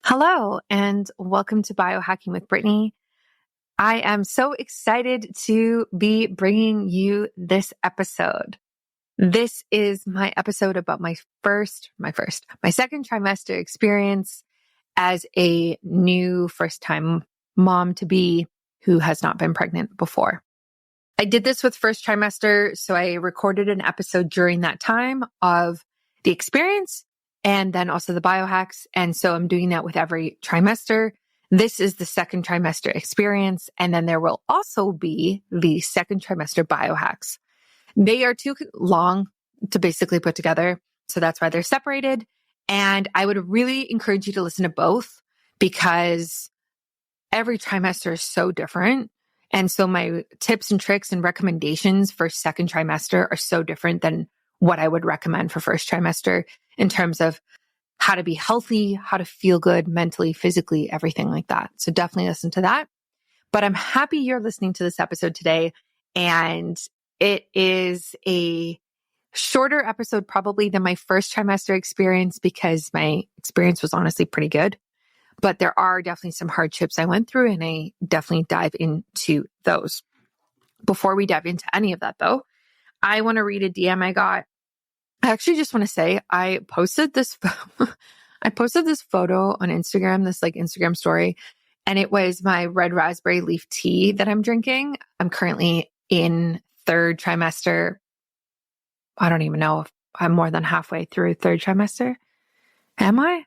Hello, and welcome to Biohacking with Brittany. I am so excited to be bringing you this episode. This is my episode about my second trimester experience as a new first-time mom to be who has not been pregnant before. I did this with first trimester, so I recorded an episode during that time of the experience and then also the biohacks. And so I'm doing that with every trimester. This is the second trimester experience. And then there will also be the second trimester biohacks. They are too long to basically put together. So that's why they're separated. And I would really encourage you to listen to both because every trimester is so different. And so my tips and tricks and recommendations for second trimester are so different than what I would recommend for first trimester in terms of how to be healthy, how to feel good mentally, physically, everything like that. So definitely listen to that. But I'm happy you're listening to this episode today. And it is a shorter episode probably than my first trimester experience because my experience was honestly pretty good. But there are definitely some hardships I went through and I definitely dive into those. Before we dive into any of that though, I want to read a DM I got. I actually just want to say I posted this photo on Instagram, this Instagram story, and it was my red raspberry leaf tea that I'm drinking. I'm currently in third trimester. I don't even know if I'm more than halfway through third trimester. Am I?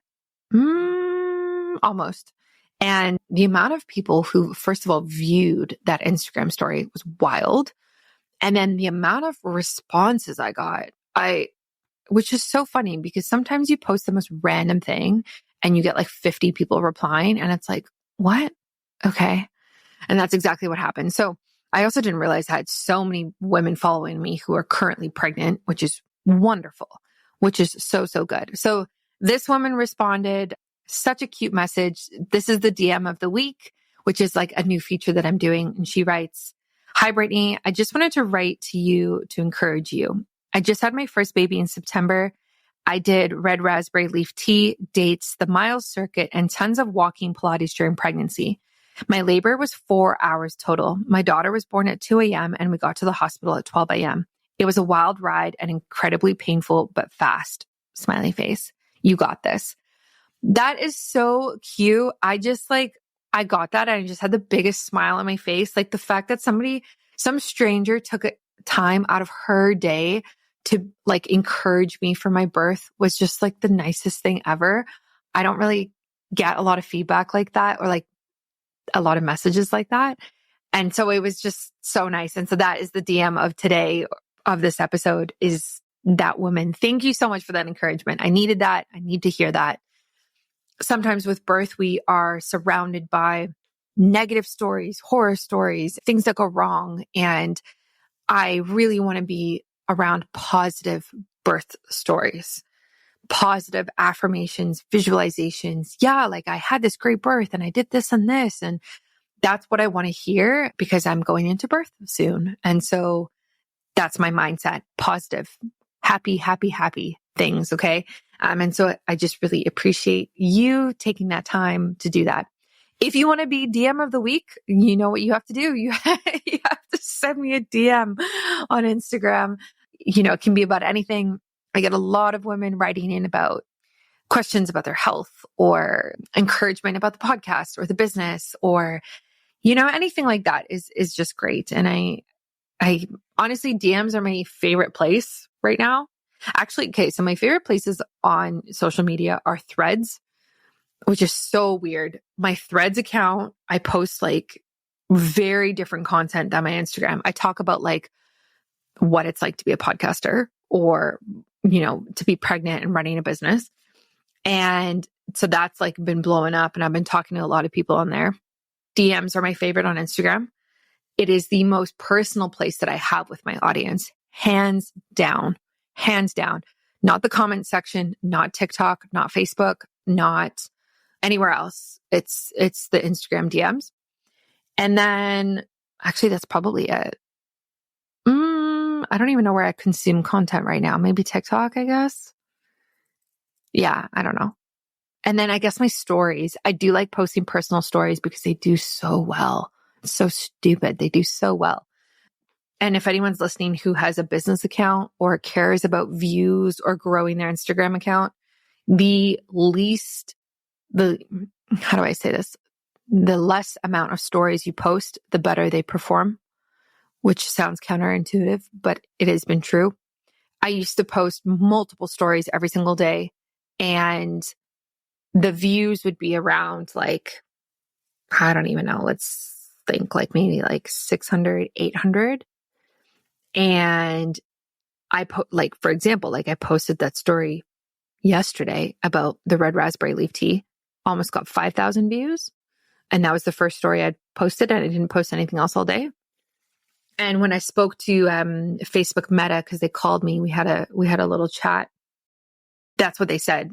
Almost. And the amount of people who, first of all, viewed that Instagram story was wild. And then the amount of responses I got, which is so funny because sometimes you post the most random thing and you get like 50 people replying and it's like, what? Okay. And that's exactly what happened. So I also didn't realize I had so many women following me who are currently pregnant, which is wonderful, which is so, so good. So this woman responded, such a cute message. This is the DM of the week, which is like a new feature that I'm doing. And she writes, "Hi, Brittany. I just wanted to write to you to encourage you. I just had my first baby in September. I did red raspberry leaf tea, dates, the miles circuit, and tons of walking Pilates during pregnancy. My labor was 4 hours total. My daughter was born at 2 a.m. and we got to the hospital at 12 a.m. It was a wild ride and incredibly painful, but fast. Smiley face. You got this." That is so cute. I got that and I just had the biggest smile on my face. Like the fact that some stranger took a time out of her day to encourage me for my birth was just like the nicest thing ever. I don't really get a lot of feedback like that or a lot of messages like that. And so it was just so nice. And so that is the DM of today of this episode is that woman. Thank you so much for that encouragement. I needed that. I need to hear that. Sometimes with birth, we are surrounded by negative stories, horror stories, things that go wrong. And I really want to be around positive birth stories, positive affirmations, visualizations. Yeah, I had this great birth and I did this and this. And that's what I want to hear because I'm going into birth soon. And so that's my mindset, positive, happy, happy, happy things. Okay. And so I just really appreciate you taking that time to do that. If you want to be DM of the week, you know what you have to do. You have to send me a DM on Instagram. It can be about anything. I get a lot of women writing in about questions about their health or encouragement about the podcast or the business or, anything like that is just great. And I honestly, DMs are my favorite place right now. Actually, okay, so my favorite places on social media are Threads, which is so weird. My Threads account, I post very different content than my Instagram. I talk about what it's like to be a podcaster or, to be pregnant and running a business. And so that's been blowing up and I've been talking to a lot of people on there. DMs are my favorite on Instagram. It is the most personal place that I have with my audience, hands down, not the comment section, not TikTok, not Facebook, not anywhere else. It's the Instagram DMs. And then actually that's probably it. I don't even know where I consume content right now. Maybe TikTok, I guess. Yeah, I don't know. And then I guess my stories, I do like posting personal stories because they do so well. It's so stupid. They do so well. And if anyone's listening who has a business account or cares about views or growing their Instagram account, how do I say this? The less amount of stories you post, the better they perform, which sounds counterintuitive, but it has been true. I used to post multiple stories every single day, and the views would be around like, I don't even know, let's think like maybe like 600, 800. And for example, I posted that story yesterday about the red raspberry leaf tea, almost got 5,000 views. And that was the first story I'd posted, and I didn't post anything else all day. And when I spoke to Facebook Meta, because they called me, we had a little chat. That's what they said.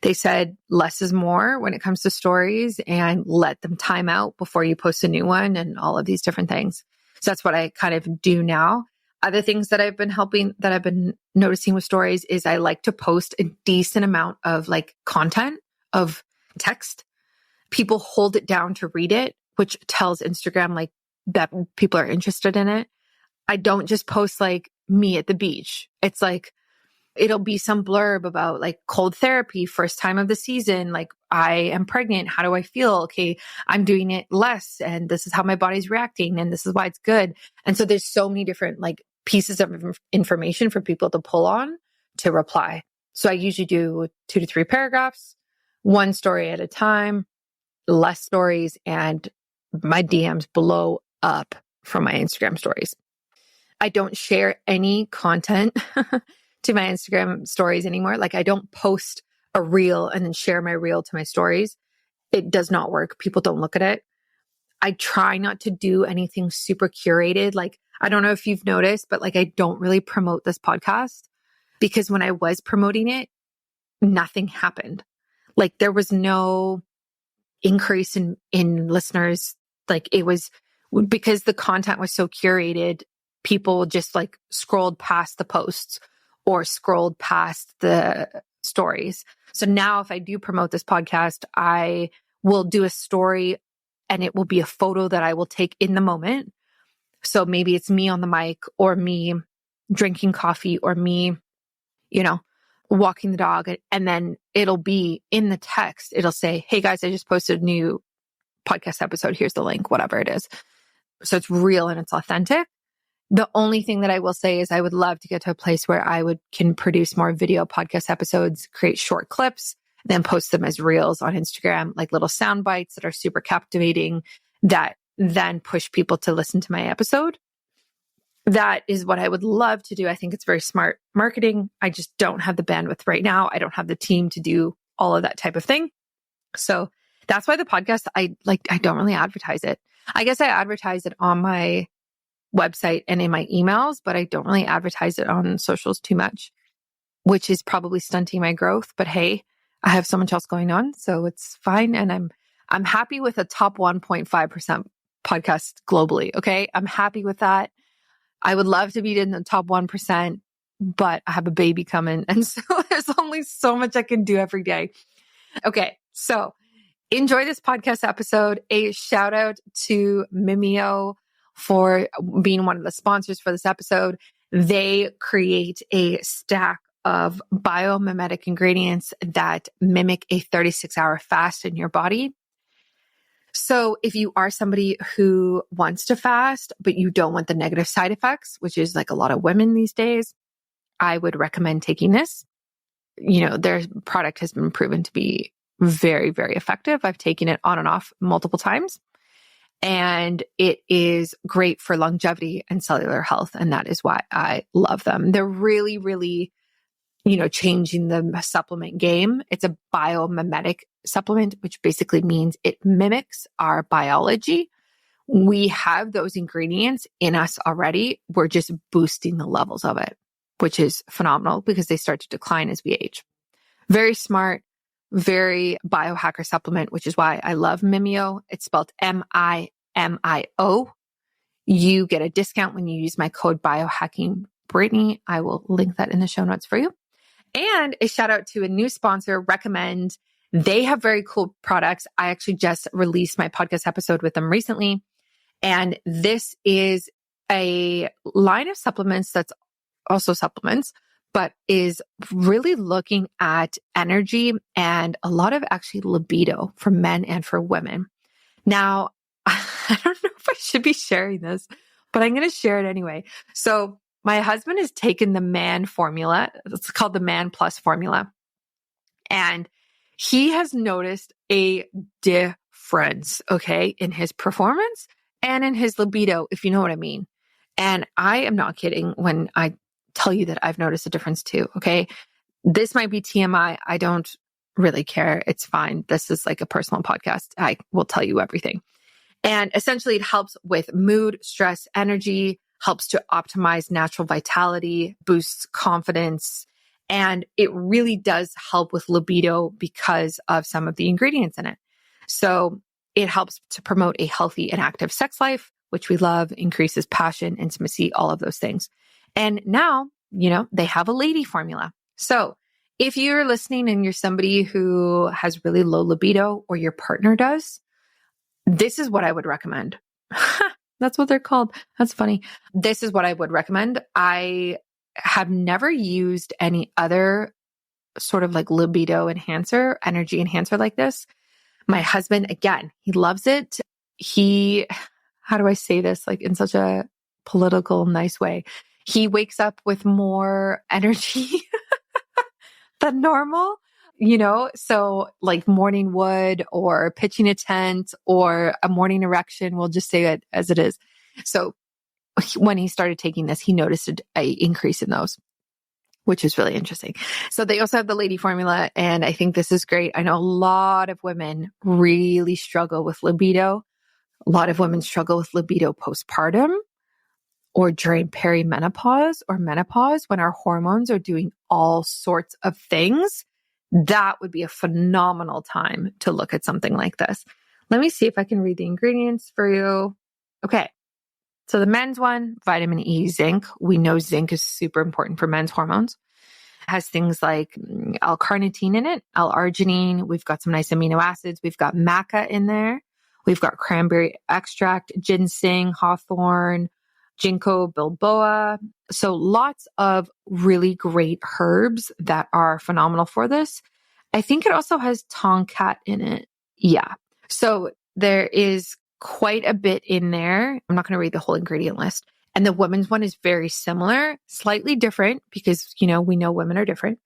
They said less is more when it comes to stories, and let them time out before you post a new one, and all of these different things. So that's what I kind of do now. Other things that I've been noticing with stories is I like to post a decent amount of content of text. People hold it down to read it, which tells Instagram that people are interested in it. I don't just post me at the beach. It's it'll be some blurb about cold therapy, first time of the season. I am pregnant. How do I feel? Okay, I'm doing it less, and this is how my body's reacting, and this is why it's good. And so there's so many different pieces of information for people to pull on to reply. So I usually do 2 to 3 paragraphs, one story at a time, less stories, and my DMs blow up from my Instagram stories. I don't share any content to my Instagram stories anymore. I don't post a reel and then share my reel to my stories. It does not work. People don't look at it. I try not to do anything super curated. I don't know if you've noticed, but I don't really promote this podcast, because when I was promoting it, nothing happened. There was no increase in listeners. It was because the content was so curated, people just scrolled past the posts or scrolled past the stories. So now if I do promote this podcast, I will do a story, and it will be a photo that I will take in the moment. So maybe it's me on the mic, or me drinking coffee, or me, walking the dog. And then it'll be in the text. It'll say, hey guys, I just posted a new podcast episode. Here's the link, whatever it is. So it's real and it's authentic. The only thing that I will say is I would love to get to a place where can produce more video podcast episodes, create short clips, then post them as reels on Instagram, little sound bites that are super captivating, that then push people to listen to my episode. That is what I would love to do. I think it's very smart marketing. I just don't have the bandwidth right now. I don't have the team to do all of that type of thing. So that's why the podcast, I don't really advertise it. I guess I advertise it on my website and in my emails, but I don't really advertise it on socials too much, which is probably stunting my growth. But hey, I have so much else going on, so it's fine. And I'm happy with a top 1.5% podcast globally. Okay. I'm happy with that. I would love to be in the top 1%, but I have a baby coming. And so there's only so much I can do every day. Okay. So enjoy this podcast episode. A shout out to Mimeo for being one of the sponsors for this episode. They create a stack of biomimetic ingredients that mimic a 36-hour fast in your body. So if you are somebody who wants to fast, but you don't want the negative side effects, which is a lot of women these days, I would recommend taking this. Their product has been proven to be very, very effective. I've taken it on and off multiple times, and it is great for longevity and cellular health. And that is why I love them. They're really, really, changing the supplement game. It's a biomimetic supplement, which basically means it mimics our biology. We have those ingredients in us already. We're just boosting the levels of it, which is phenomenal because they start to decline as we age. Very smart, very biohacker supplement, which is why I love Mimeo. It's spelled MIMIO. You get a discount when you use my code biohacking Brittany. I will link that in the show notes for you. And a shout out to a new sponsor, Recommend. They have very cool products. I actually just released my podcast episode with them recently. And this is a line of supplements that's also supplements, but is really looking at energy and a lot of actually libido for men and for women. Now, I don't know if I should be sharing this, but I'm going to share it anyway. So my husband has taken the man formula. It's called the Man Plus formula. And he has noticed a difference, okay, in his performance and in his libido, if you know what I mean. And I am not kidding when I tell you that I've noticed a difference too, okay? This might be TMI. I don't really care. It's fine. This is like a personal podcast. I will tell you everything. And essentially it helps with mood, stress, energy, helps to optimize natural vitality, boosts confidence, and it really does help with libido because of some of the ingredients in it. So it helps to promote a healthy and active sex life, which we love, increases passion, intimacy, all of those things. And now, they have a lady formula. So if you're listening and you're somebody who has really low libido or your partner does, this is what I would recommend. That's what they're called. That's funny. This is what I would recommend. I have never used any other sort of like libido enhancer, energy enhancer like this. My husband, again, he loves it. How do I say this? Like in such a political, nice way. He wakes up with more energy than normal. So like morning wood or pitching a tent or a morning erection, we'll just say it as it is. So when he started taking this, he noticed an increase in those, which is really interesting. So they also have the lady formula, and I think this is great. I know a lot of women really struggle with libido. A lot of women struggle with libido postpartum or during perimenopause or menopause when our hormones are doing all sorts of things. That would be a phenomenal time to look at something like this. Let me see if I can read the ingredients for you. Okay. So the men's one, vitamin E, zinc. We know zinc is super important for men's hormones. It has things like L-carnitine in it, L-arginine. We've got some nice amino acids. We've got maca in there. We've got cranberry extract, ginseng, hawthorn, ginkgo biloba. So lots of really great herbs that are phenomenal for this. I think it also has tonkat in it. Yeah. So there is quite a bit in there. I'm not going to read the whole ingredient list. And the women's one is very similar, slightly different because, we know women are different.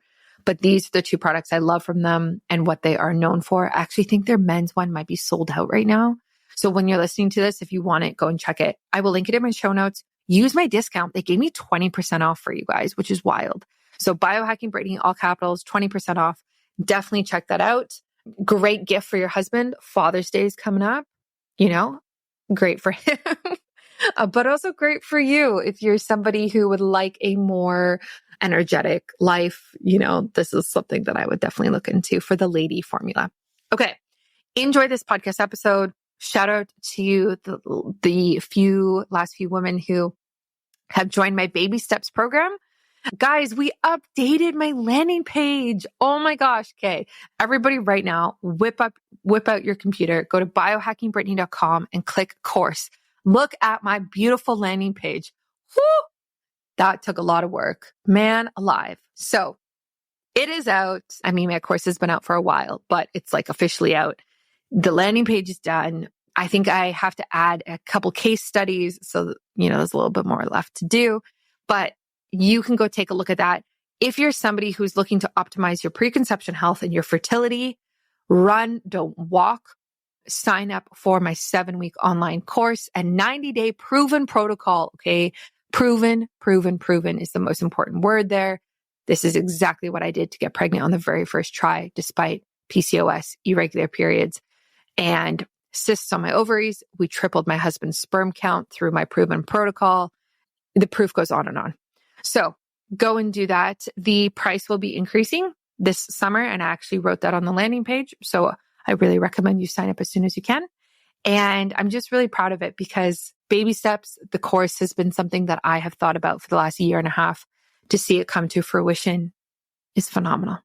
But these are the two products I love from them and what they are known for. I actually think their men's one might be sold out right now. So when you're listening to this, if you want it, go and check it. I will link it in my show notes. Use my discount. They gave me 20% off for you guys, which is wild. So biohacking Brittany, all capitals, 20% off. Definitely check that out. Great gift for your husband. Father's Day is coming up. Great for him, but also great for you. If you're somebody who would like a more energetic life, this is something that I would definitely look into for the lady formula. Okay. Enjoy this podcast episode. Shout out to the last few women who have joined my Baby Steps program. Guys, we updated my landing page. Oh my gosh. Okay. Everybody right now, whip out your computer, go to biohackingbrittany.com and click course. Look at my beautiful landing page. Whew, that took a lot of work. Man alive. So it is out. I mean, my course has been out for a while, but it's like officially out. The landing page is done. I think I have to add a couple case studies. So, there's a little bit more left to do, but you can go take a look at that. If you're somebody who's looking to optimize your preconception health and your fertility, run, don't walk, sign up for my 7-week online course and 90-day proven protocol. Okay. Proven is the most important word there. This is exactly what I did to get pregnant on the very first try, despite PCOS, irregular periods, and cysts on my ovaries. We tripled my husband's sperm count through my proven protocol. The proof goes on and on. So go and do that. The price will be increasing this summer, and I actually wrote that on the landing page. So I really recommend you sign up as soon as you can. And I'm just really proud of it because Baby Steps, the course, has been something that I have thought about for the last year and a half. To see it come to fruition is phenomenal.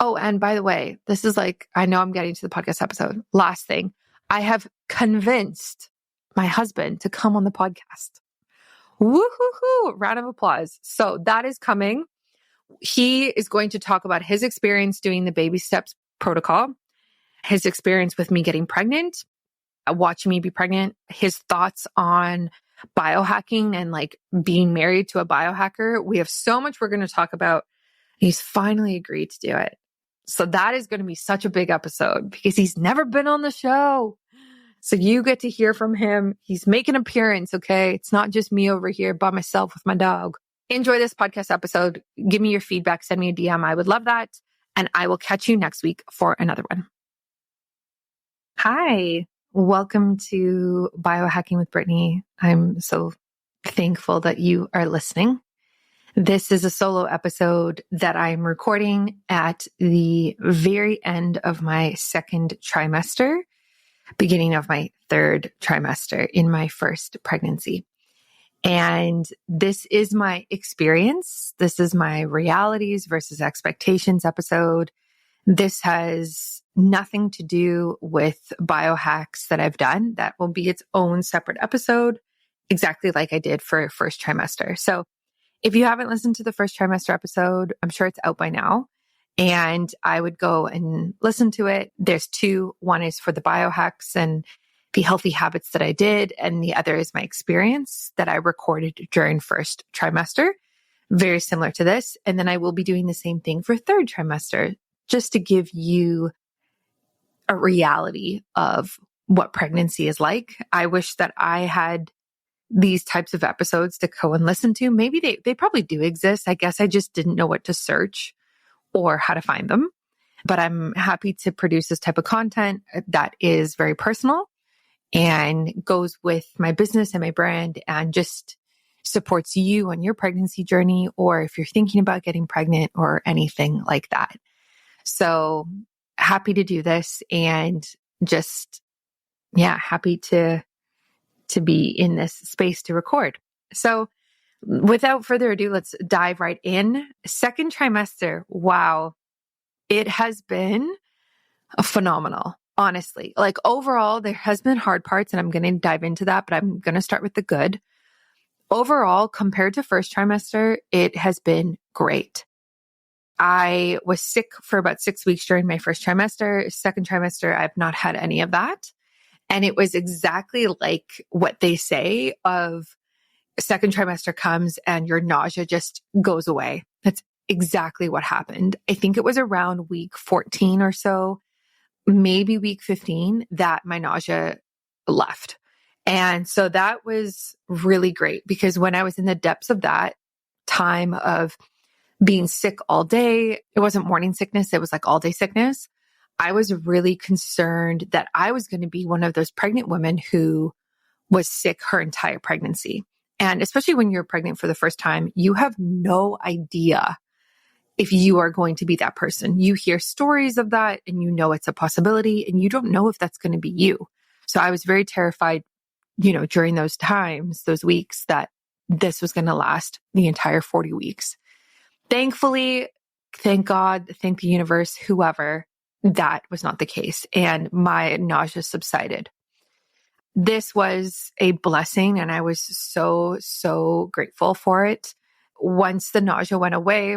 Oh, and by the way, this is like, I know I'm getting to the podcast episode. Last thing, I have convinced my husband to come on the podcast. Woo-hoo-hoo, round of applause. So that is coming. He is going to talk about his experience doing the baby steps protocol, his experience with me getting pregnant, watching me be pregnant, his thoughts on biohacking and like being married to a biohacker. We have so much we're going to talk about. He's finally agreed to do it. So that is going to be such a big episode because he's never been on the show. So you get to hear from him. He's making an appearance, okay? It's not just me over here by myself with my dog. Enjoy this podcast episode. Give me your feedback. Send me a DM. I would love that. And I will catch you next week for another one. Hi. Welcome to Biohacking with Brittany. I'm so thankful that you are listening. This is a solo episode that I'm recording at the very end of my second trimester, beginning of my third trimester in my first pregnancy. And this is my experience. This is my realities versus expectations episode. This has nothing to do with biohacks that I've done. That will be its own separate episode, exactly like I did for first trimester. So if you haven't listened to the first trimester episode, I'm sure it's out by now. And I would go and listen to it. There's two. One is for the biohacks and the healthy habits that I did. And the other is my experience that I recorded during first trimester. Very similar to this. And then I will be doing the same thing for third trimester, just to give you a reality of what pregnancy is like. I wish that I had these types of episodes to go and listen to. Maybe they probably do exist. I guess I just didn't know what to search or how to find them. But I'm happy to produce this type of content that is very personal and goes with my business and my brand and just supports you on your pregnancy journey, or if you're thinking about getting pregnant or anything like that. So happy to do this and just, happy to be in this space to record. So without further ado, let's dive right in. Second trimester. Wow. It has been phenomenal, honestly. Like overall, there has been hard parts and I'm going to dive into that, but I'm going to start with the good. Overall, compared to first trimester, it has been great. I was sick for about 6 weeks during my first trimester. Second trimester, I've not had any of that. And it was exactly like what they say of second trimester comes and your nausea just goes away. That's exactly what happened. I think it was around week 14 or so, maybe week 15, that my nausea left. And so that was really great because when I was in the depths of that time of being sick all day, it wasn't morning sickness, it was like all day sickness. I was really concerned that I was going to be one of those pregnant women who was sick her entire pregnancy. And especially when you're pregnant for the first time, you have no idea if you are going to be that person. You hear stories of that and you know it's a possibility and you don't know if that's going to be you. So I was very terrified, during those times, those weeks, that this was going to last the entire 40 weeks. Thankfully, thank God, thank the universe, whoever, that was not the case. And my nausea subsided. This was a blessing and I was so, so grateful for it. Once the nausea went away,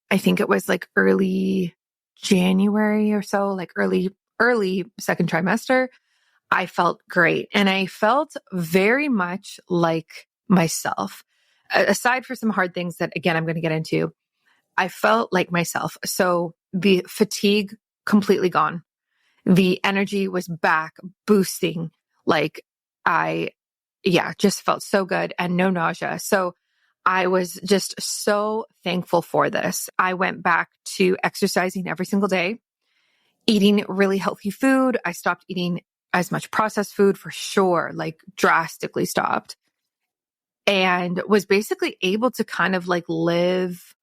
I think it was like early January or so, like early second trimester, I felt great. And I felt very much like myself. Aside for some hard things that, again, I'm going to get into, I felt like myself. So the fatigue completely gone. The energy was back, boosting. Like just felt so good and no nausea. So I was just so thankful for this. I went back to exercising every single day, eating really healthy food. I stopped eating as much processed food for sure, like drastically stopped, and was basically able to kind of like live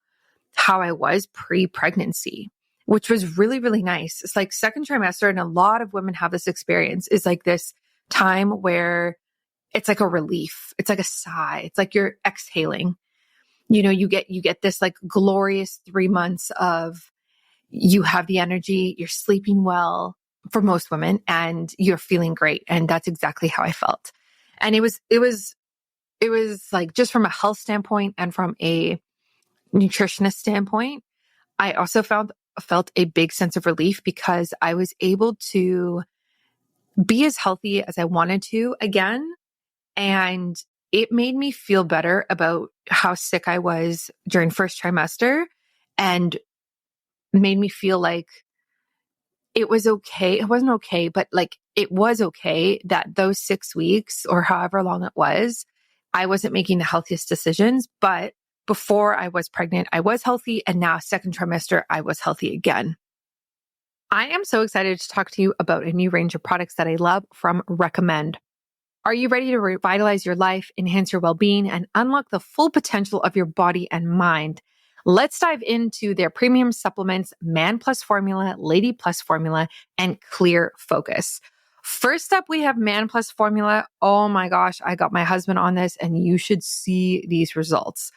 how I was pre-pregnancy, which was really, really nice. It's like second trimester, and a lot of women have this experience, is like this time where it's like a relief. It's like a sigh. It's like you're exhaling. You get this like glorious 3 months of you have the energy, you're sleeping well for most women, and you're feeling great. And that's exactly how I felt. And it was like, just from a health standpoint and from a nutritionist standpoint, I also felt a big sense of relief because I was able to be as healthy as I wanted to again. And it made me feel better about how sick I was during first trimester, and made me feel like it was okay. It wasn't okay, but like it was okay that those 6 weeks or however long it was, I wasn't making the healthiest decisions. But before I was pregnant, I was healthy. And now second trimester, I was healthy again. I am so excited to talk to you about a new range of products that I love from Recommend. Are you ready to revitalize your life, enhance your well-being, and unlock the full potential of your body and mind? Let's dive into their premium supplements, Man Plus Formula, Lady Plus Formula, and Clear Focus. First up, we have Man Plus Formula. Oh my gosh, I got my husband on this, and you should see these results.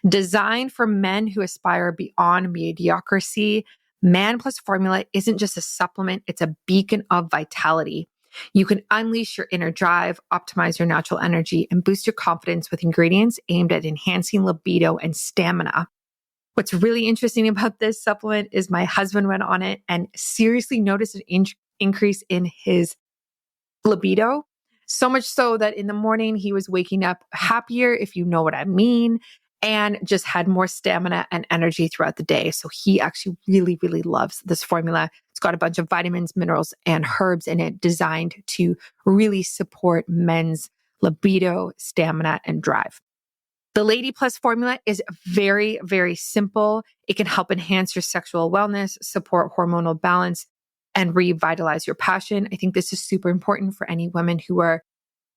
Designed for men who aspire beyond mediocrity, Man Plus Formula isn't just a supplement, it's a beacon of vitality. You can unleash your inner drive, optimize your natural energy, and boost your confidence with ingredients aimed at enhancing libido and stamina. What's really interesting about this supplement is my husband went on it and seriously noticed an increase in his libido. So much so that in the morning he was waking up happier, if you know what I mean, and just had more stamina and energy throughout the day. So he actually really, really loves this formula. It's got a bunch of vitamins, minerals, and herbs in it designed to really support men's libido, stamina, and drive. The Lady Plus formula is very, very simple. It can help enhance your sexual wellness, support hormonal balance, and revitalize your passion. I think this is super important for any women who are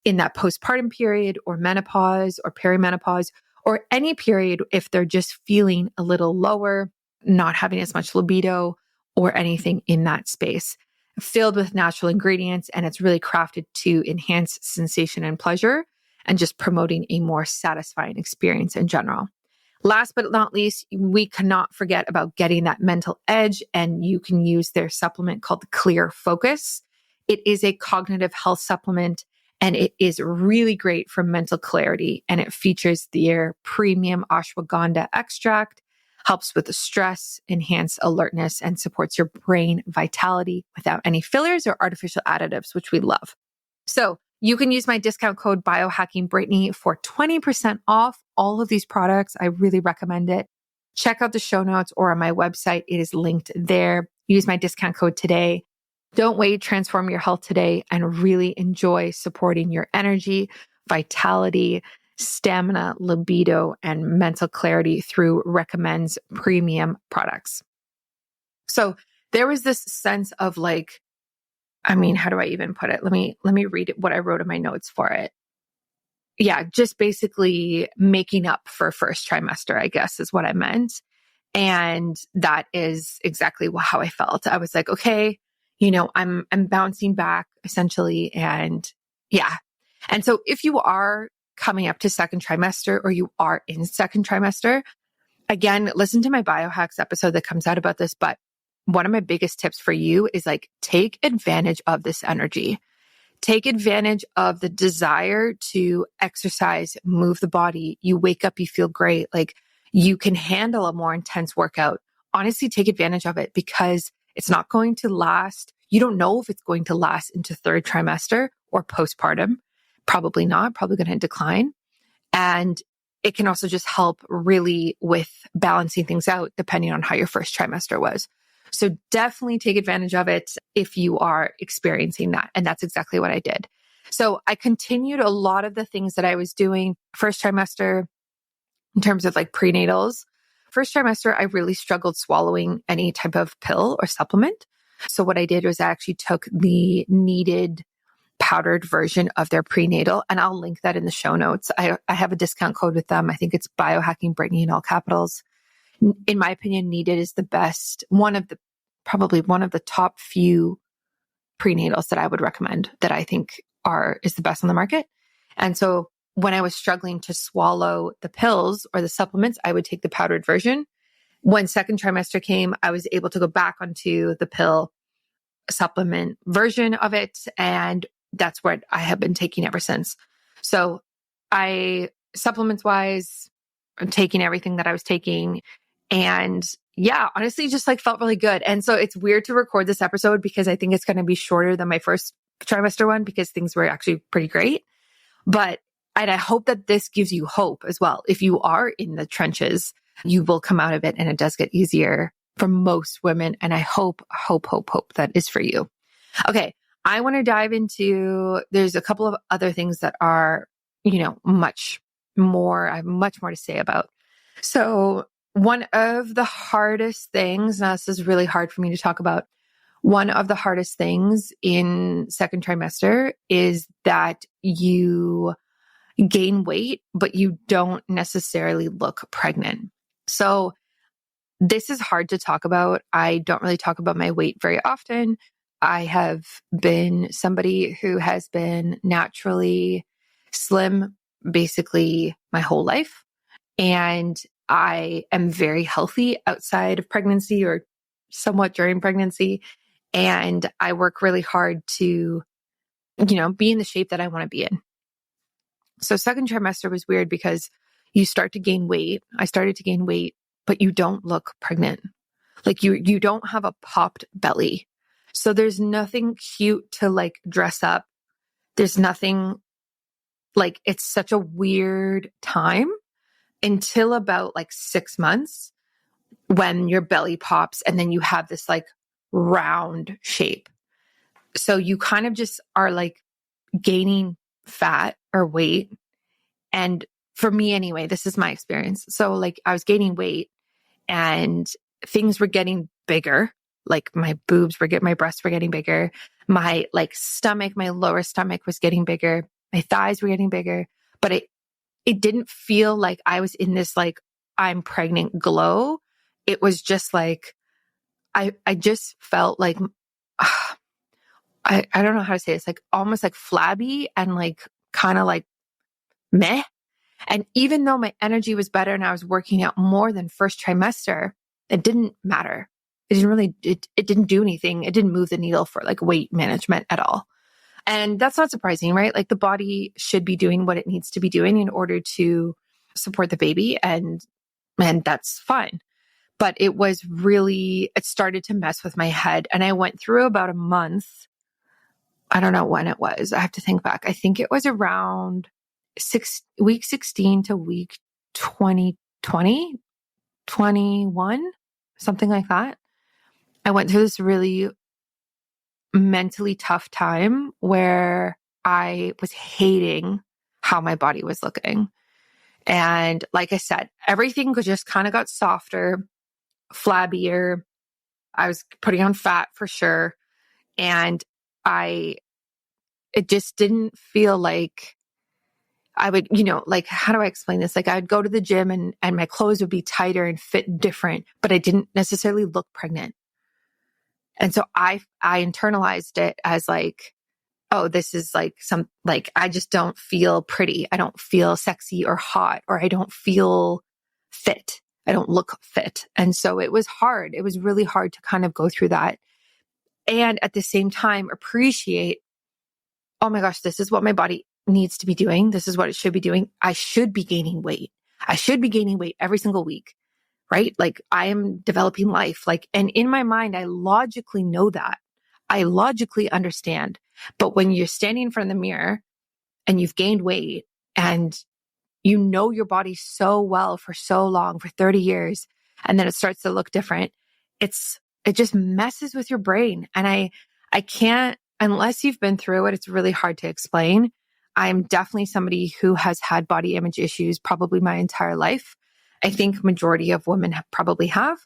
in that postpartum period or menopause or perimenopause, or any period if they're just feeling a little lower, not having as much libido or anything in that space. Filled with natural ingredients, and it's really crafted to enhance sensation and pleasure and just promoting a more satisfying experience in general. Last but not least, we cannot forget about getting that mental edge, and you can use their supplement called Clear Focus. It is a cognitive health supplement, and it is really great for mental clarity, and it features their premium ashwagandha extract, helps with the stress, enhance alertness, and supports your brain vitality without any fillers or artificial additives, which we love. So you can use my discount code biohackingbrittany for 20% off all of these products. I really recommend it. Check out the show notes or on my website. It is linked there. Use my discount code today. Don't wait, transform your health today and really enjoy supporting your energy, vitality, stamina, libido, and mental clarity through Recommend's premium products. So there was this sense of like, how do I even put it? Let me read it, what I wrote in my notes for it. Yeah, just basically making up for first trimester, I guess is what I meant. And that is exactly how I felt. I was like, okay, I'm bouncing back essentially. And yeah. And so if you are coming up to second trimester or you are in second trimester, again, listen to my biohacks episode that comes out about this. But one of my biggest tips for you is like, take advantage of this energy. Take advantage of the desire to exercise, move the body. You wake up, you feel great. Like you can handle a more intense workout. Honestly, take advantage of it because it's not going to last. You don't know if it's going to last into third trimester or postpartum. Probably not, probably going to decline. And it can also just help really with balancing things out depending on how your first trimester was. So definitely take advantage of it if you are experiencing that. And that's exactly what I did. So I continued a lot of the things that I was doing first trimester in terms of like prenatals. First trimester, I really struggled swallowing any type of pill or supplement. So what I did was I actually took the kneaded powdered version of their prenatal, and I'll link that in the show notes. I have a discount code with them. I think it's biohacking Brittany in all capitals. In my opinion, kneaded is the best, probably one of the top few prenatals that I would recommend that I think is the best on the market. And so when I was struggling to swallow the pills or the supplements, I would take the powdered version. When second trimester came, I was able to go back onto the pill supplement version of it. And that's what I have been taking ever since. So supplements wise, I'm taking everything that I was taking. And yeah, honestly, just like felt really good. And so it's weird to record this episode because I think it's going to be shorter than my first trimester one because things were actually pretty great. And I hope that this gives you hope as well. If you are in the trenches, you will come out of it and it does get easier for most women. And I hope that is for you. Okay. I want to dive into, there's a couple of other things that are, much more, I have much more to say about. So one of the hardest things, now this is really hard for me to talk about. One of the hardest things in second trimester is that you gain weight, but you don't necessarily look pregnant. So this is hard to talk about. I don't really talk about my weight very often. I have been somebody who has been naturally slim basically my whole life. And I am very healthy outside of pregnancy or somewhat during pregnancy. And I work really hard to, be in the shape that I want to be in. So second trimester was weird because you start to gain weight. I started to gain weight, but you don't look pregnant. Like you don't have a popped belly. So there's nothing cute to like dress up. There's nothing like, it's such a weird time until about like 6 months when your belly pops and then you have this like round shape. So you kind of just are like gaining fat or weight. And for me anyway, this is my experience. So like I was gaining weight and things were getting bigger. Like my breasts were getting bigger. My like stomach, my lower stomach was getting bigger. My thighs were getting bigger, but it didn't feel like I was in this like I'm pregnant glow. It was just like, I just felt like, I don't know how to say this, like almost like flabby and like kind of like meh. And even though my energy was better and I was working out more than first trimester, it didn't matter. It didn't do anything. It didn't move the needle for like weight management at all. And that's not surprising, right? Like the body should be doing what it needs to be doing in order to support the baby. And that's fine. But it started to mess with my head. And I went through about a month. I don't know when it was. I have to think back. I think it was around week 16 to week 20, 21, something like that. I went through this really mentally tough time where I was hating how my body was looking. And like I said, everything just kind of got softer, flabbier. I was putting on fat for sure. And it just didn't feel like I would, like, how do I explain this? Like I'd go to the gym and my clothes would be tighter and fit different, but I didn't necessarily look pregnant. And so I internalized it as like, oh, this is like I just don't feel pretty. I don't feel sexy or hot, or I don't feel fit. I don't look fit. And so it was hard. It was really hard to kind of go through that. And at the same time, appreciate, oh my gosh, this is what my body needs to be doing. This is what it should be doing. I should be gaining weight. I should be gaining weight every single week, right? Like I am developing life. And in my mind, I logically know that. I logically understand. But when you're standing in front of the mirror and you've gained weight and you know your body so well for so long, for 30 years, and then it starts to look different, it just messes with your brain. And I can't, unless you've been through it, it's really hard to explain. I'm definitely somebody who has had body image issues probably my entire life. I think majority of women probably have.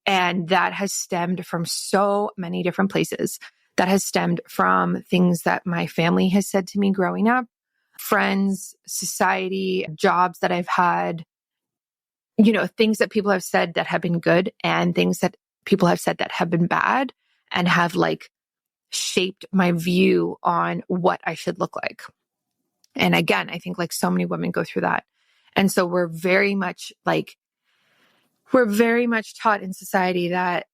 And that has stemmed from so many different places. That has stemmed from things that my family has said to me growing up, friends, society, jobs that I've had, things that people have said that have been good and things that people have said that have been bad and have like shaped my view on what I should look like. And again, I think like so many women go through that. And so we're very much like, we're very much taught in society that,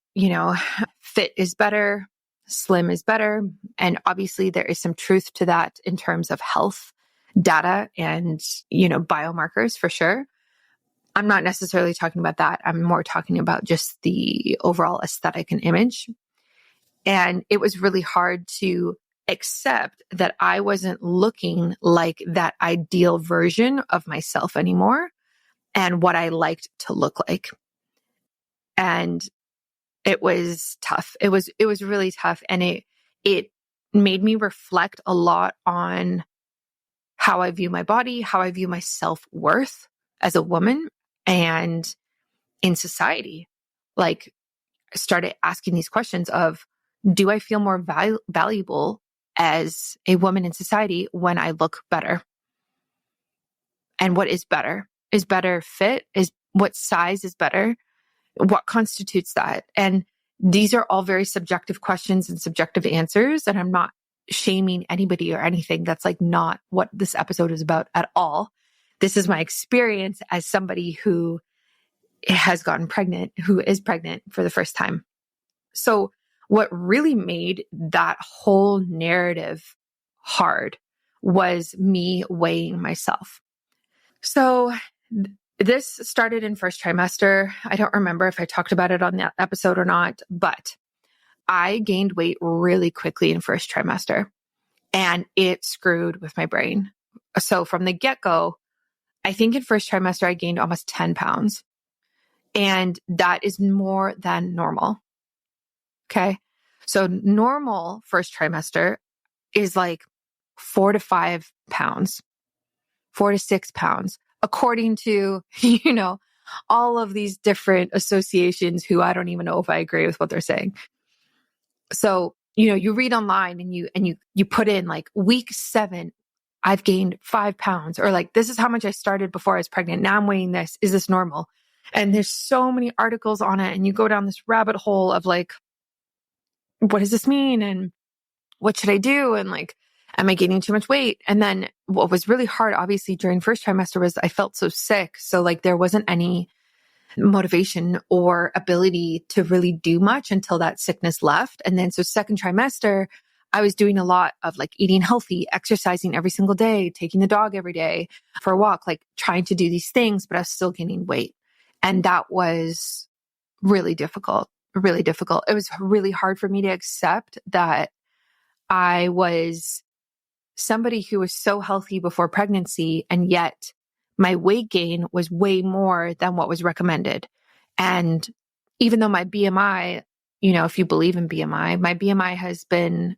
fit is better, slim is better. And obviously there is some truth to that in terms of health data and, biomarkers for sure. I'm not necessarily talking about that. I'm more talking about just the overall aesthetic and image. And it was really hard to accept that I wasn't looking like that ideal version of myself anymore and what I liked to look like. And it was tough. It was really tough. And it made me reflect a lot on how I view my body, how I view my self-worth as a woman and in society. Like, I started asking these questions of, do I feel more valuable as a woman in society when I look better? And what is better? Is better fit? Is what size is better? What constitutes that? And these are all very subjective questions and subjective answers. And I'm not shaming anybody or anything. That's like not what this episode is about at all. This is my experience as somebody who has gotten pregnant, who is pregnant for the first time. So what really made that whole narrative hard was me weighing myself. So this started in first trimester. I don't remember if I talked about it on that episode or not, but I gained weight really quickly in first trimester and it screwed with my brain. So from the get-go, I think in first trimester, I gained almost 10 pounds. And that is more than normal. Okay. So normal first trimester is like 4 to 5 pounds, 4 to 6 pounds, according to, all of these different associations who I don't even know if I agree with what they're saying. So, you read online and you put in like week 7, I've gained 5 pounds, or like, this is how much I started before I was pregnant. Now I'm weighing this. Is this normal? And there's so many articles on it. And you go down this rabbit hole of like, what does this mean? And what should I do? And like, am I gaining too much weight? And then what was really hard, obviously, during first trimester was I felt so sick. So like there wasn't any motivation or ability to really do much until that sickness left. And then so second trimester, I was doing a lot of like eating healthy, exercising every single day, taking the dog every day for a walk, like trying to do these things, but I was still gaining weight. And that was really difficult, really difficult. It was really hard for me to accept that I was somebody who was so healthy before pregnancy, and yet my weight gain was way more than what was recommended. And even though my BMI, if you believe in BMI, my BMI has been,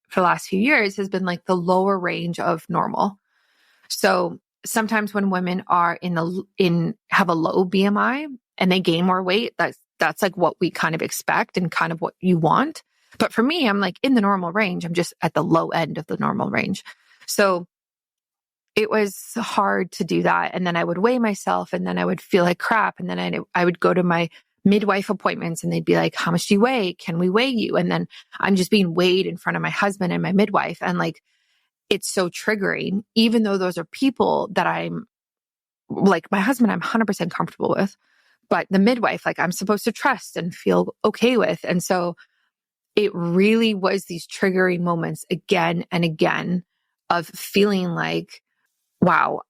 for the last few years, has been like the lower range of normal. So sometimes when women are have a low BMI and they gain more weight, that's like what we kind of expect and kind of what you want. But for me, I'm like in the normal range. I'm just at the low end of the normal range. So it was hard to do that. And then I would weigh myself and then I would feel like crap. And then I would go to my midwife appointments and they'd be like, how much do you weigh? Can we weigh you? And then I'm just being weighed in front of my husband and my midwife. And like, it's so triggering, even though those are people that I'm like, my husband, I'm 100% comfortable with, but the midwife, like I'm supposed to trust and feel okay with. And so it really was these triggering moments again and again of feeling like, wow,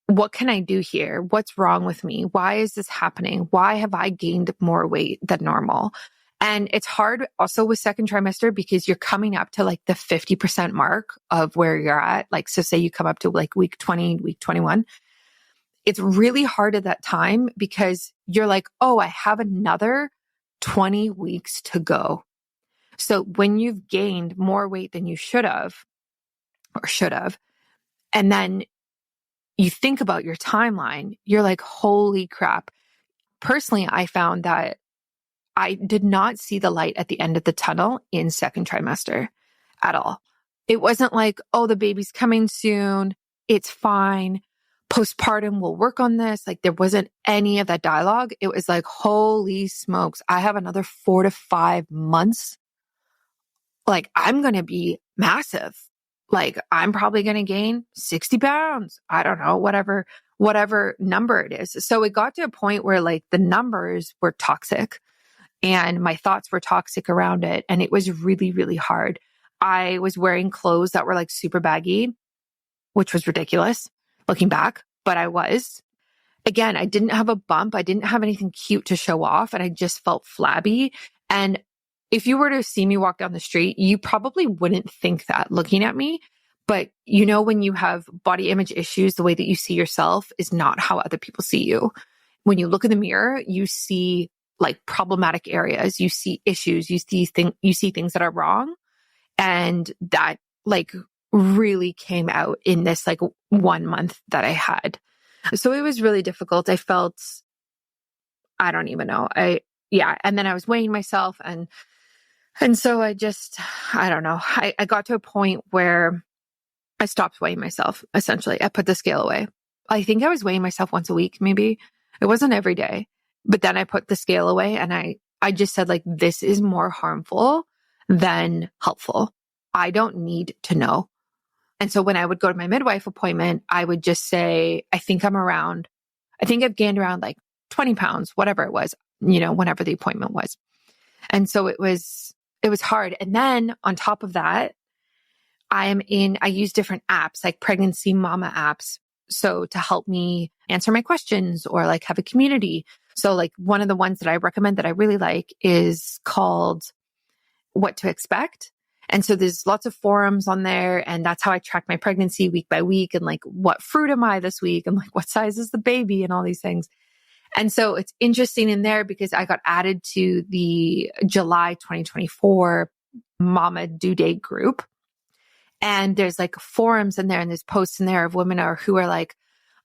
what can I do here? What's wrong with me? Why is this happening? Why have I gained more weight than normal? And it's hard also with second trimester because you're coming up to like the 50% mark of where you're at. Like, so say you come up to like week 20, week 21. It's really hard at that time because you're like, oh, I have another 20 weeks to go. So when you've gained more weight than you should have, and then you think about your timeline, you're like, holy crap. Personally, I found that I did not see the light at the end of the tunnel in second trimester at all. It wasn't like, oh, the baby's coming soon. It's fine. Postpartum, we'll work on this. Like there wasn't any of that dialogue. It was like, holy smokes, I have another 4 to 5 months. Like I'm going to be massive. Like I'm probably going to gain 60 pounds. I don't know, whatever whatever number it is. So it got to a point where like the numbers were toxic and my thoughts were toxic around it. And it was really, really hard. I was wearing clothes that were like super baggy, which was ridiculous looking back, but I was. Again, I didn't have a bump. I didn't have anything cute to show off, and I just felt flabby. And if you were to see me walk down the street, you probably wouldn't think that looking at me. But you know, when you have body image issues, the way that you see yourself is not how other people see you. When you look in the mirror, you see like problematic areas, you see issues, you see things that are wrong. And that like really came out in this like 1 month that I had. So it was really difficult. I felt, I don't even know. And then I was weighing myself and so I don't know. I got to a point where I stopped weighing myself. Essentially, I put the scale away. I think I was weighing myself once a week, maybe. It wasn't every day, but then I put the scale away and I just said like, this is more harmful than helpful. I don't need to know. And so when I would go to my midwife appointment, I would just say, I think I've gained around like 20 pounds, whatever it was, whenever the appointment was. And so it was hard. And then on top of that, I use different apps like pregnancy mama apps. So to help me answer my questions or like have a community. So like one of the ones that I recommend that I really like is called What to Expect. And so there's lots of forums on there, and that's how I track my pregnancy week by week and like what fruit am I this week and like what size is the baby and all these things. And so it's interesting in there because I got added to the July 2024 Mama Due Date group. And there's like forums in there and there's posts in there of women who are like,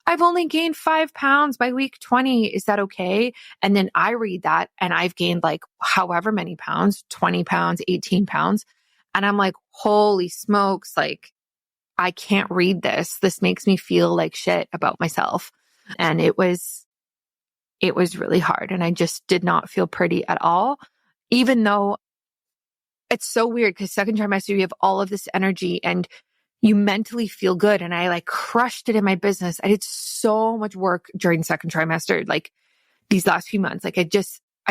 I've only gained 5 pounds by week 20. Is that okay? And then I read that and I've gained like however many pounds, 20 pounds, 18 pounds. And I'm like, holy smokes, like I can't read this. This makes me feel like shit about myself. And it was really hard. And I just did not feel pretty at all, even though it's so weird because second trimester, you have all of this energy and you mentally feel good. And I like crushed it in my business. I did so much work during second trimester, like these last few months. Like I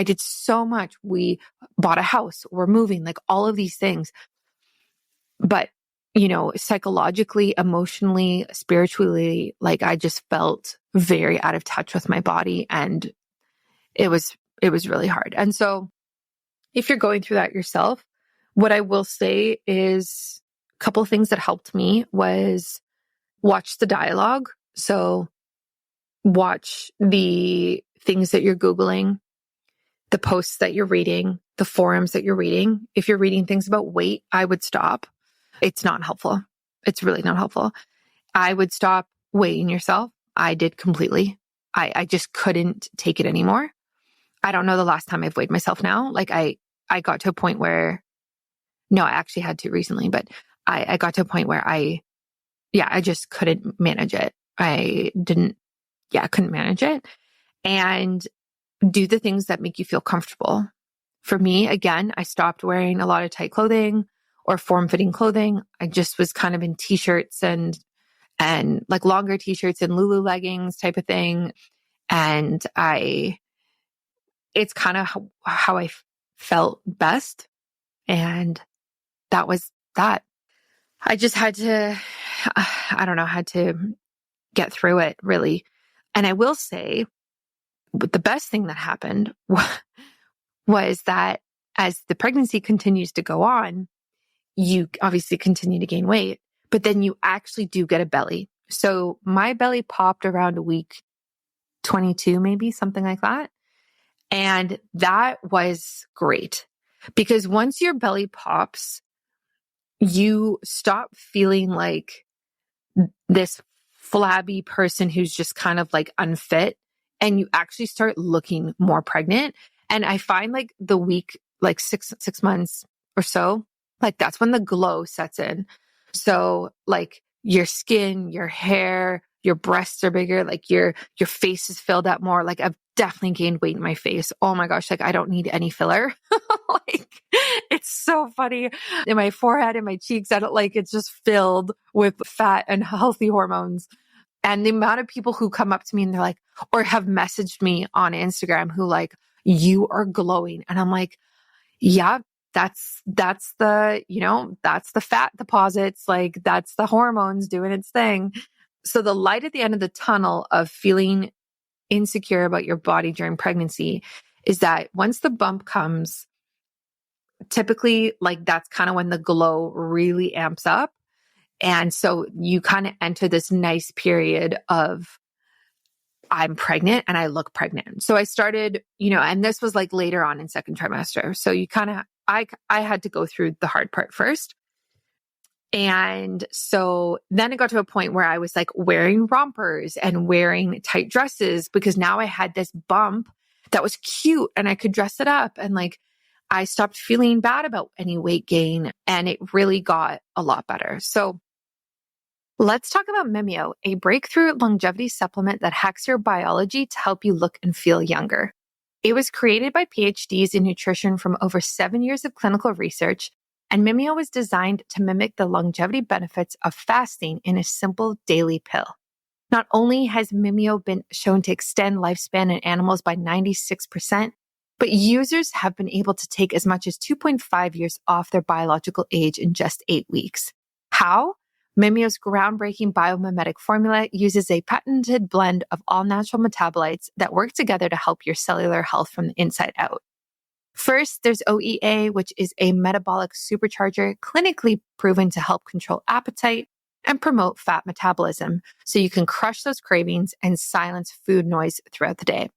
did so much. We bought a house, we're moving, like all of these things. But, psychologically, emotionally, spiritually, like I just felt very out of touch with my body, and it was really hard. And so if you're going through that yourself, what I will say is a couple of things that helped me was watch the dialogue. So watch the things that you're Googling, the posts that you're reading, the forums that you're reading. If you're reading things about weight, I would stop. It's not helpful. It's really not helpful. I would stop weighing yourself. I did completely. I just couldn't take it anymore. I don't know the last time I've weighed myself now. Like I got to a point where, no, I actually had to recently, but I got to a point where I just couldn't manage it. I couldn't manage it. And do the things that make you feel comfortable. For me, again, I stopped wearing a lot of tight clothing or form-fitting clothing. I just was kind of in t-shirts and like longer t-shirts and Lulu leggings type of thing. And it's kind of how I felt best. And that was that. I just had to, had to get through it really. And I will say, the best thing that happened was that as the pregnancy continues to go on, you obviously continue to gain weight, but then you actually do get a belly. So my belly popped around week 22, maybe something like that. And that was great because once your belly pops, you stop feeling like this flabby person who's just kind of like unfit, and you actually start looking more pregnant. And I find like the week, like six months or so, like that's when the glow sets in. So like your skin, your hair, your breasts are bigger, like your face is filled out more. Like I've definitely gained weight in my face. Oh my gosh, like I don't need any filler. Like it's so funny. In my forehead and my cheeks, it's just filled with fat and healthy hormones. And the amount of people who come up to me and they're like, or have messaged me on Instagram who like, you are glowing. And I'm like, yeah, that's the, that's the fat deposits. Like that's the hormones doing its thing. So the light at the end of the tunnel of feeling insecure about your body during pregnancy is that once the bump comes, typically like that's kind of when the glow really amps up. And so you kind of enter this nice period of I'm pregnant and I look pregnant. So I started, and this was like later on in second trimester. So you kind of, I had to go through the hard part first. And so then it got to a point where I was like wearing rompers and wearing tight dresses because now I had this bump that was cute and I could dress it up. And like, I stopped feeling bad about any weight gain and it really got a lot better. So let's talk about Mimeo, a breakthrough longevity supplement that hacks your biology to help you look and feel younger. It was created by PhDs in nutrition from over 7 years of clinical research, and Mimeo was designed to mimic the longevity benefits of fasting in a simple daily pill. Not only has Mimeo been shown to extend lifespan in animals by 96%, but users have been able to take as much as 2.5 years off their biological age in just 8 weeks. How? Mimeo's groundbreaking biomimetic formula uses a patented blend of all natural metabolites that work together to help your cellular health from the inside out. First, there's OEA, which is a metabolic supercharger clinically proven to help control appetite and promote fat metabolism so you can crush those cravings and silence food noise throughout the day.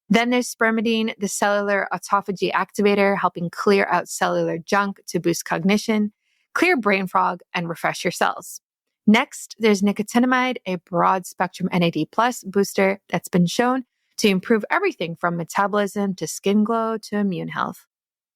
Then there's spermidine, the cellular autophagy activator, helping clear out cellular junk to boost cognition, clear brain fog, and refresh your cells. Next, there's nicotinamide, a broad-spectrum NAD+ booster that's been shown to improve everything from metabolism to skin glow to immune health.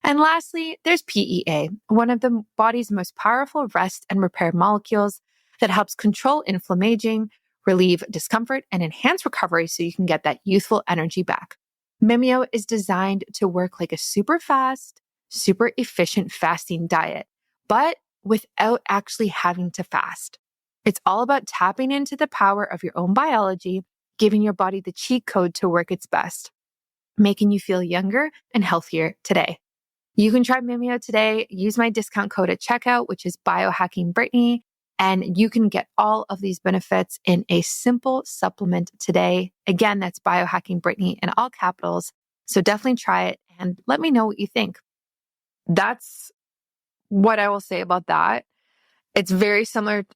And lastly, there's PEA, one of the body's most powerful rest and repair molecules that helps control inflammation, relieve discomfort, and enhance recovery so you can get that youthful energy back. Mimeo is designed to work like a super fast, super efficient fasting diet, but without actually having to fast. It's all about tapping into the power of your own biology, giving your body the cheat code to work its best, making you feel younger and healthier today. You can try Mimeo today. Use my discount code at checkout, which is biohacking Brittany, and you can get all of these benefits in a simple supplement today. Again, that's biohacking Brittany in all capitals. So definitely try it and let me know what you think. That's what I will say about that. It's very similar,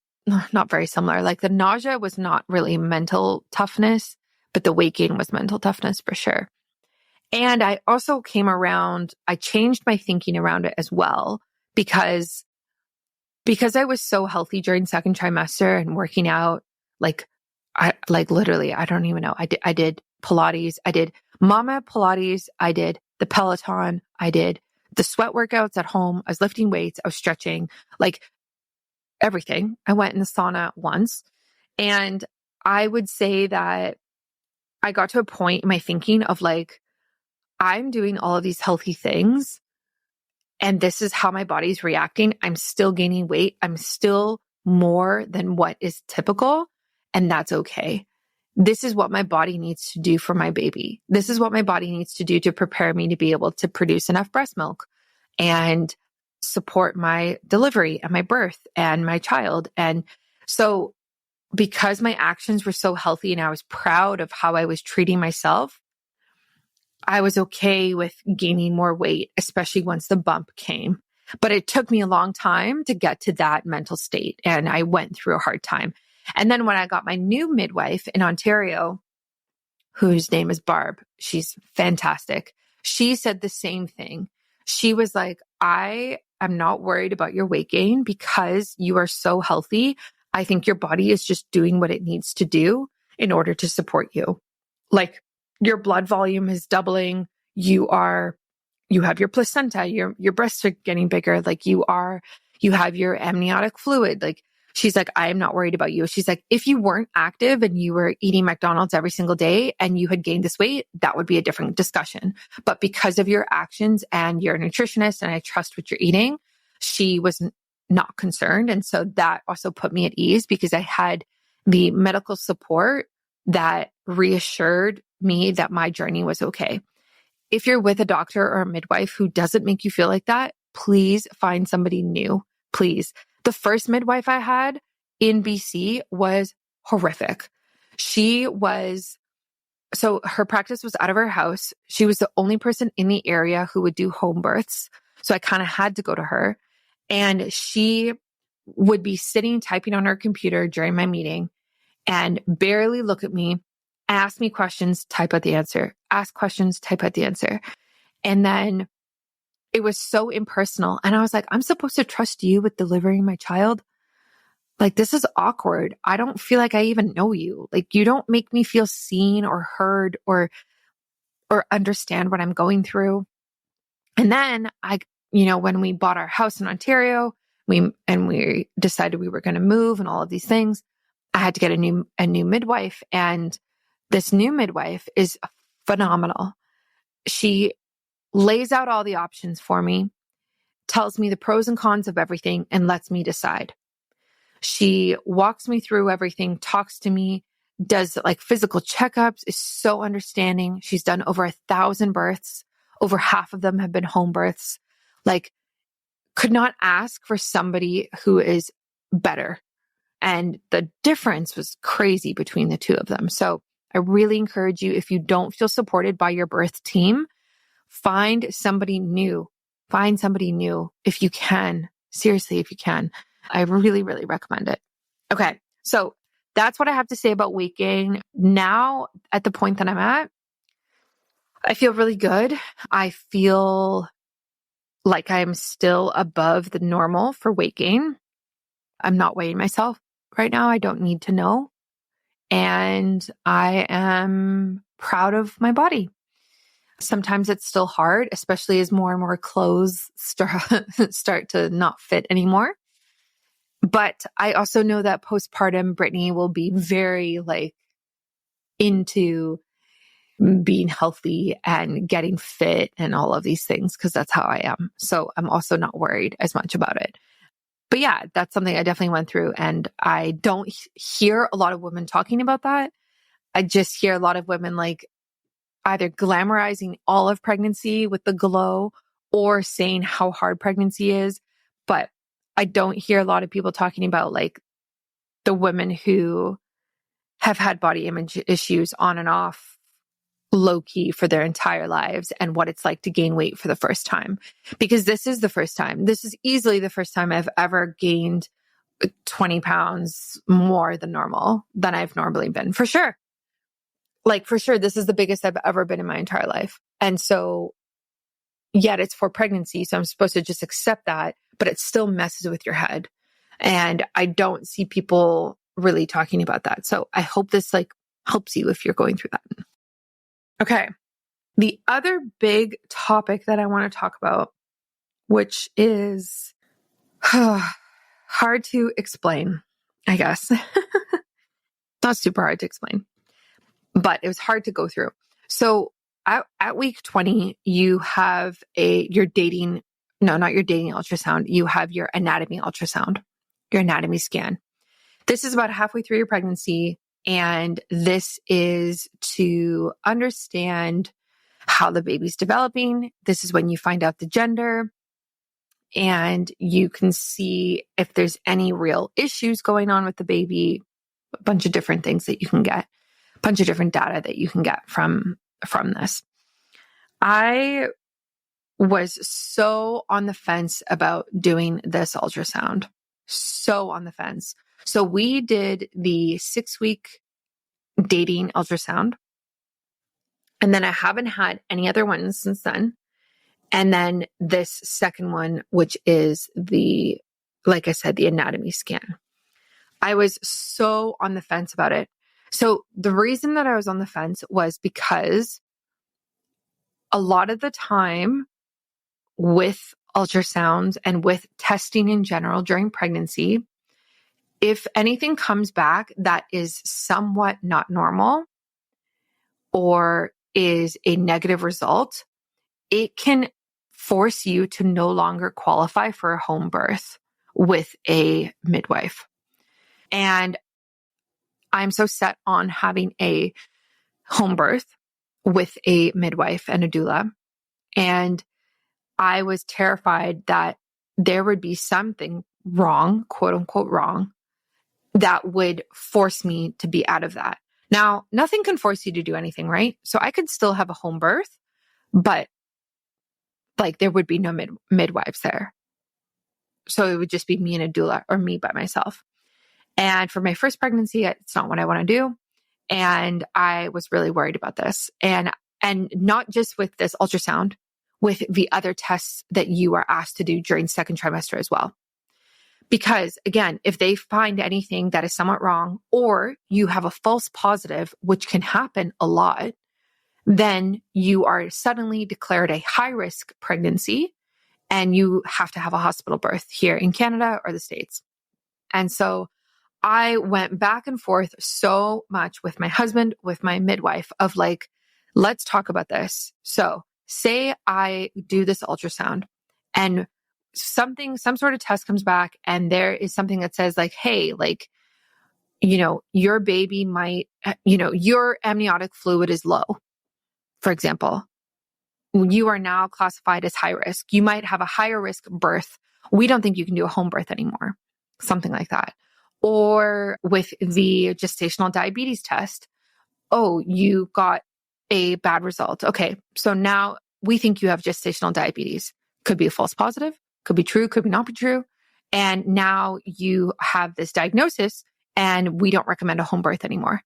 not very similar. Like the nausea was not really mental toughness, but the weight gain was mental toughness for sure. And I also I changed my thinking around it as well because I was so healthy during second trimester and working out, I literally, I don't even know. I did Pilates, I did Mama Pilates, I did the Peloton, I did the sweat workouts at home. I was lifting weights, I was stretching, like everything. I went in the sauna once, and I would say that I got to a point in my thinking of like, I'm doing all of these healthy things and this is how my body's reacting. I'm still gaining weight. I'm still more than what is typical, and that's okay. This is what my body needs to do for my baby. This is what my body needs to do to prepare me to be able to produce enough breast milk and support my delivery and my birth and my child. And so because my actions were so healthy and I was proud of how I was treating myself, I was okay with gaining more weight, especially once the bump came. But it took me a long time to get to that mental state, and I went through a hard time. And then when I got my new midwife in Ontario, whose name is Barb, she's fantastic. She said the same thing. She was like, I am not worried about your weight gain because you are so healthy. I think your body is just doing what it needs to do in order to support you. Like, your blood volume is doubling. You have your placenta, your breasts are getting bigger. Like you have your amniotic fluid. Like, she's like, I am not worried about you. She's like, if you weren't active and you were eating McDonald's every single day and you had gained this weight, that would be a different discussion. But because of your actions and you're a nutritionist and I trust what you're eating, she was not concerned. And so that also put me at ease because I had the medical support that reassured me that my journey was okay. If you're with a doctor or a midwife who doesn't make you feel like that, please find somebody new. Please. The first midwife I had in BC was horrific. So her practice was out of her house. She was the only person in the area who would do home births. So I kind of had to go to her. And she would be sitting typing on her computer during my meeting and barely look at me, ask me questions, type out the answer, ask questions, type out the answer. And then it was so impersonal. And I was like, I'm supposed to trust you with delivering my child? Like, this is awkward. I don't feel like I even know you. Like, you don't make me feel seen or heard or understand what I'm going through. And then when we bought our house in Ontario, we decided we were going to move and all of these things, I had to get a new midwife. And this new midwife is phenomenal. She lays out all the options for me, tells me the pros and cons of everything, and lets me decide. She walks me through everything, talks to me, does like physical checkups, is so understanding. She's done over 1,000 births. Over half of them have been home births. Like, could not ask for somebody who is better. And the difference was crazy between the two of them. So I really encourage you, if you don't feel supported by your birth team, find somebody new. Find somebody new if you can. Seriously, if you can. I really, really recommend it. Okay. So that's what I have to say about weight gain. Now, at the point that I'm at, I feel really good. I feel like I'm still above the normal for weight gain. I'm not weighing myself right now. I don't need to know. And I am proud of my body. Sometimes it's still hard, especially as more and more clothes start to not fit anymore. But I also know that postpartum Brittany will be very into being healthy and getting fit and all of these things, because that's how I am. So I'm also not worried as much about it. But yeah, that's something I definitely went through. And I don't hear a lot of women talking about that. I just hear a lot of women either glamorizing all of pregnancy with the glow or saying how hard pregnancy is. But I don't hear a lot of people talking about the women who have had body image issues on and off low key for their entire lives and what it's like to gain weight for the first time. Because this is the first time. This is easily the first time I've ever gained 20 pounds more than I've normally been. For sure. For sure, this is the biggest I've ever been in my entire life. And so, yet it's for pregnancy. So I'm supposed to just accept that, but it still messes with your head. And I don't see people really talking about that. So I hope this helps you if you're going through that. Okay. The other big topic that I want to talk about, which is hard to explain, I guess. Not super hard to explain, but it was hard to go through. So at week 20, you have not your dating ultrasound. You have your anatomy ultrasound, your anatomy scan. This is about halfway through your pregnancy. And this is to understand how the baby's developing. This is when you find out the gender and you can see if there's any real issues going on with the baby, a bunch of different things that you can get, a bunch of different data that you can get from this. I was so on the fence about doing this ultrasound, so on the fence. So we did the 6-week dating ultrasound. And then I haven't had any other ones since then. And then this second one, which is like I said, the anatomy scan. I was so on the fence about it. So the reason that I was on the fence was because a lot of the time with ultrasounds and with testing in general during pregnancy, if anything comes back that is somewhat not normal or is a negative result, it can force you to no longer qualify for a home birth with a midwife. And I'm so set on having a home birth with a midwife and a doula. And I was terrified that there would be something wrong, quote unquote wrong, that would force me to be out of that. Now, nothing can force you to do anything, right? So I could still have a home birth, but like there would be no midwives there. So it would just be me and a doula or me by myself. And for my first pregnancy, it's not what I want to do. And I was really worried about this. And not just with this ultrasound, with the other tests that you are asked to do during second trimester as well. Because again, if they find anything that is somewhat wrong, or you have a false positive, which can happen a lot, then you are suddenly declared a high risk pregnancy and you have to have a hospital birth here in Canada or the States. And so I went back and forth so much with my husband, with my midwife of like, let's talk about this. So say I do this ultrasound and some sort of test comes back and there is something that says like, hey, like, your baby might, your amniotic fluid is low, for example. You are now classified as high risk. You might have a higher risk birth. We don't think you can do a home birth anymore. Something like that. Or with the gestational diabetes test, oh, you got a bad result. Okay, so now we think you have gestational diabetes. Could be a false positive, could be true, could not be true. And now you have this diagnosis and we don't recommend a home birth anymore.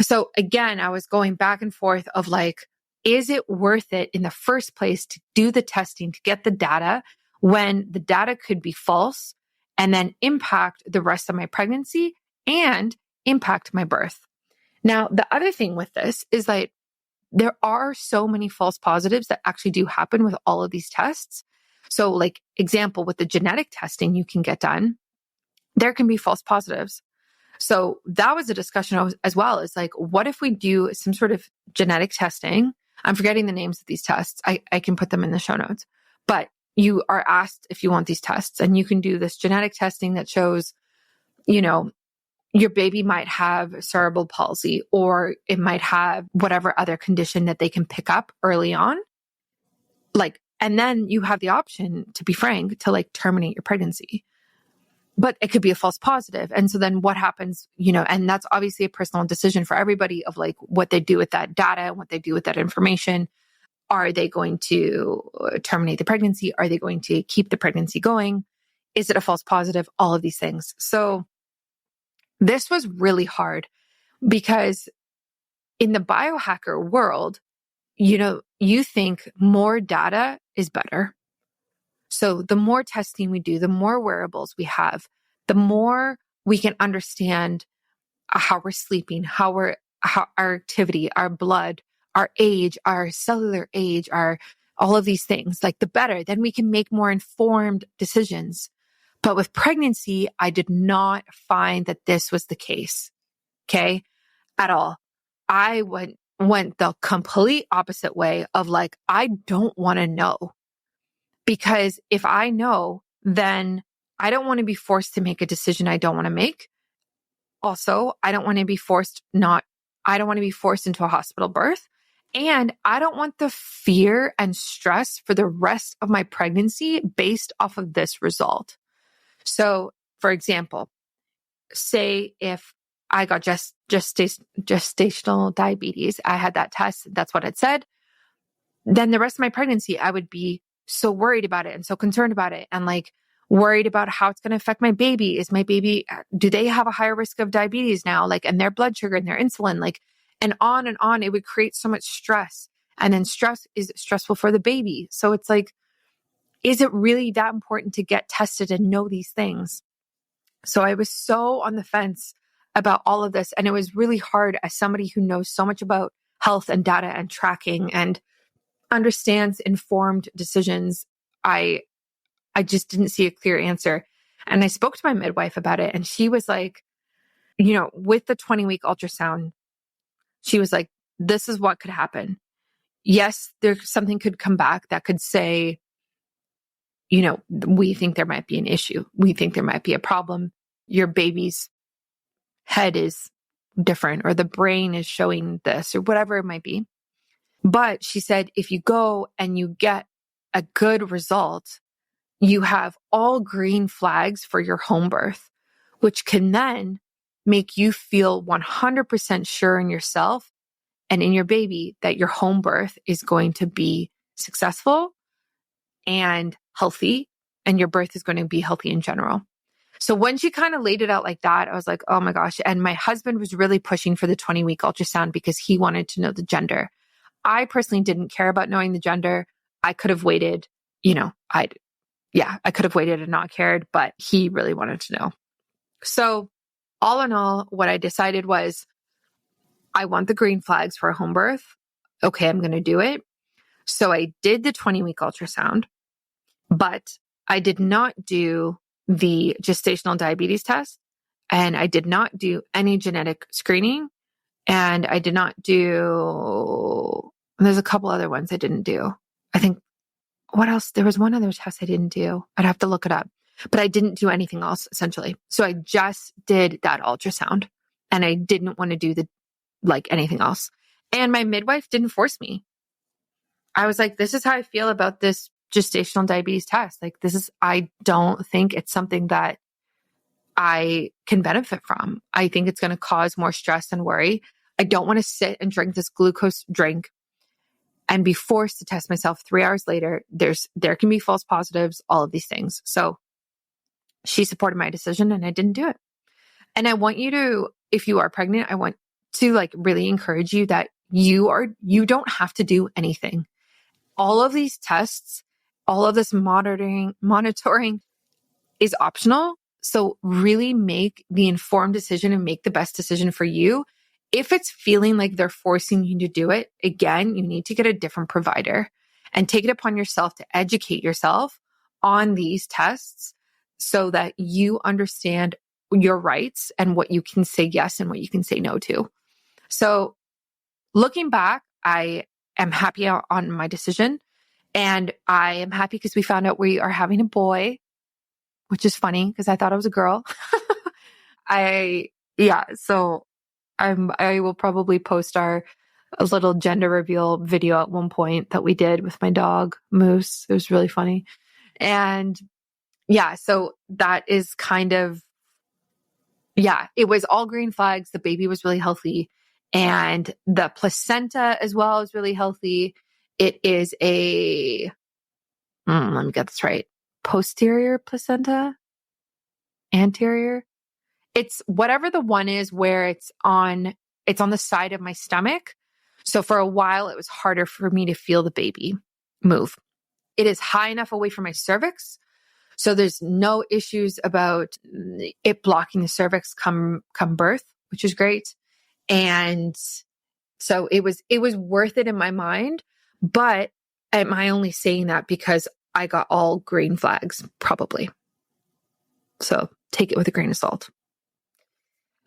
So again, I was going back and forth of like, is it worth it in the first place to do the testing, to get the data when the data could be false and then impact the rest of my pregnancy and impact my birth? Now, the other thing with this is like, there are so many false positives that actually do happen with all of these tests. So like example, with the genetic testing you can get done, there can be false positives. So that was a discussion as well. It's like, what if we do some sort of genetic testing? I'm forgetting the names of these tests. I can put them in the show notes, but you are asked if you want these tests and you can do this genetic testing that shows, your baby might have cerebral palsy or it might have whatever other condition that they can pick up early on. Like, and then you have the option, to be frank, to like terminate your pregnancy. But it could be a false positive. And so then what happens, and that's obviously a personal decision for everybody of like what they do with that data and what they do with that information. Are they going to terminate the pregnancy? Are they going to keep the pregnancy going? Is it a false positive? All of these things. So this was really hard because in the biohacker world, you think more data is better. So the more testing we do, the more wearables we have, the more we can understand how we're sleeping, how our activity, our blood, our age, our cellular age, all of these things, like the better, then we can make more informed decisions. But with pregnancy, I did not find that this was the case. Okay. At all. I went the complete opposite way of like, I don't want to know. Because if I know, then I don't want to be forced to make a decision I don't want to make. Also, I don't want to be forced into a hospital birth. And I don't want the fear and stress for the rest of my pregnancy based off of this result. So, for example, say if I got gestational diabetes, I had that test, that's what it said, then the rest of my pregnancy, I would be so worried about it and so concerned about it and like worried about how it's going to affect my baby. Do they have a higher risk of diabetes now? Like, and their blood sugar and their insulin, like, and on, it would create so much stress. And then stress is stressful for the baby. So it's like, is it really that important to get tested and know these things? So I was so on the fence about all of this. And it was really hard as somebody who knows so much about health and data and tracking and understands informed decisions. I just didn't see a clear answer. And I spoke to my midwife about it. And she was like, with the 20-week ultrasound, she was like, this is what could happen. Yes, something could come back that could say, we think there might be an issue. We think there might be a problem. Your baby's head is different, or the brain is showing this, or whatever it might be. But she said, if you go and you get a good result, you have all green flags for your home birth, which can then make you feel 100% sure in yourself and in your baby that your home birth is going to be successful and healthy, and your birth is going to be healthy in general. So when she kind of laid it out like that, I was like, oh my gosh. And my husband was really pushing for the 20-week ultrasound because he wanted to know the gender. I personally didn't care about knowing the gender. I could have waited, I could have waited and not cared, but he really wanted to know. So all in all, what I decided was, I want the green flags for a home birth. Okay, I'm going to do it. So I did the 20-week ultrasound, but I did not do the gestational diabetes test, and I did not do any genetic screening, and I did not do, there's a couple other ones I didn't do. I think, what else? There was one other test I didn't do. I'd have to look it up, but I didn't do anything else essentially. So I just did that ultrasound, and I didn't want to do anything else. And my midwife didn't force me. I was like, this is how I feel about this gestational diabetes test. I don't think it's something that I can benefit from. I think it's going to cause more stress and worry. I don't want to sit and drink this glucose drink and be forced to test myself 3 hours later. There can be false positives, all of these things. So she supported my decision, and I didn't do it. And I want you to, if you are pregnant, I want to really encourage you that you don't have to do anything. All of these tests, all of this monitoring is optional. So really make the informed decision and make the best decision for you. If it's feeling like they're forcing you to do it, again, you need to get a different provider and take it upon yourself to educate yourself on these tests so that you understand your rights and what you can say yes and what you can say no to. So looking back, I am happy on my decision, and I am happy because we found out we are having a boy, which is funny because I thought I was a girl. So I will probably post a little gender reveal video at one point that we did with my dog, Moose. It was really funny. And so that is kind of, it was all green flags. The baby was really healthy, and the placenta as well is really healthy. It is let me get this right. Posterior placenta? Anterior? It's whatever the one is where it's on the side of my stomach. So for a while, it was harder for me to feel the baby move. It is high enough away from my cervix, so there's no issues about it blocking the cervix come birth, which is great. And so it was worth it in my mind. But am I only saying that because I got all green flags? Probably. So take it with a grain of salt.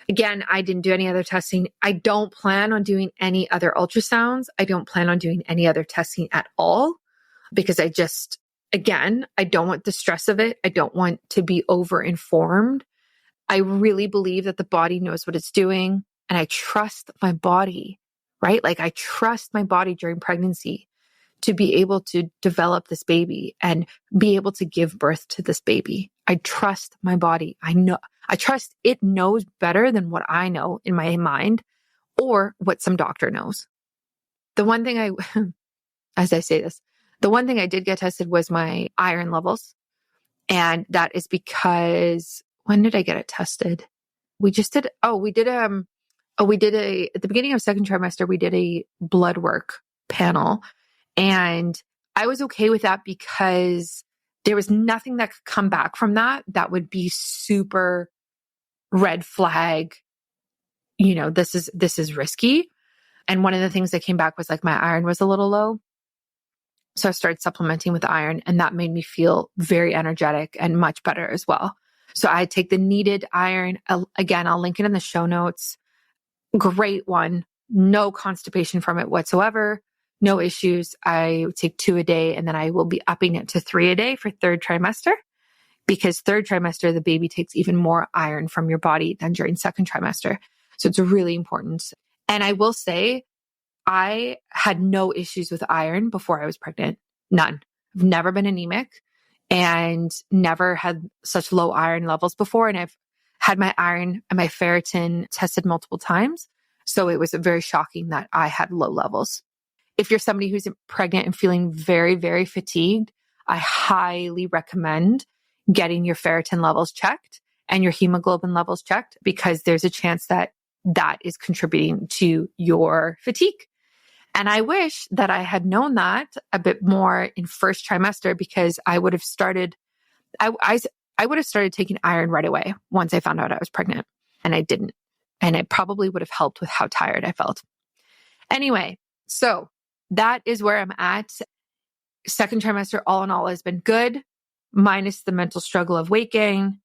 Again, I didn't do any other testing. I don't plan on doing any other ultrasounds. I don't plan on doing any other testing at all because I don't want the stress of it. I don't want to be over-informed. I really believe that the body knows what it's doing, and I trust my body, right? I trust my body during pregnancy to be able to develop this baby and be able to give birth to this baby. I trust my body. I trust it knows better than what I know in my mind or what some doctor knows. The one thing the one thing I did get tested was my iron levels. And that is because, when did I get it tested? At the beginning of second trimester, we did a blood work panel, and I was okay with that because there was nothing that could come back from that would be super red flag. This is risky. And one of the things that came back was my iron was a little low. So I started supplementing with iron, and that made me feel very energetic and much better as well. So I take the needed iron. Again, I'll link it in the show notes. Great one. No constipation from it whatsoever. No issues. I take 2 a day, and then I will be upping it to 3 a day for third trimester, because third trimester, the baby takes even more iron from your body than during second trimester. So it's really important. And I will say, I had no issues with iron before I was pregnant. None. I've never been anemic and never had such low iron levels before. And I've had my iron and my ferritin tested multiple times. So it was very shocking that I had low levels. If you're somebody who's pregnant and feeling very, very fatigued, I highly recommend getting your ferritin levels checked and your hemoglobin levels checked, because there's a chance that that is contributing to your fatigue. And I wish that I had known that a bit more in first trimester, because I would have started, I would have started taking iron right away once I found out I was pregnant, and I didn't. And it probably would have helped with how tired I felt. Anyway, so that is where I'm at. Second trimester, all in all, has been good, minus the mental struggle of weight gain,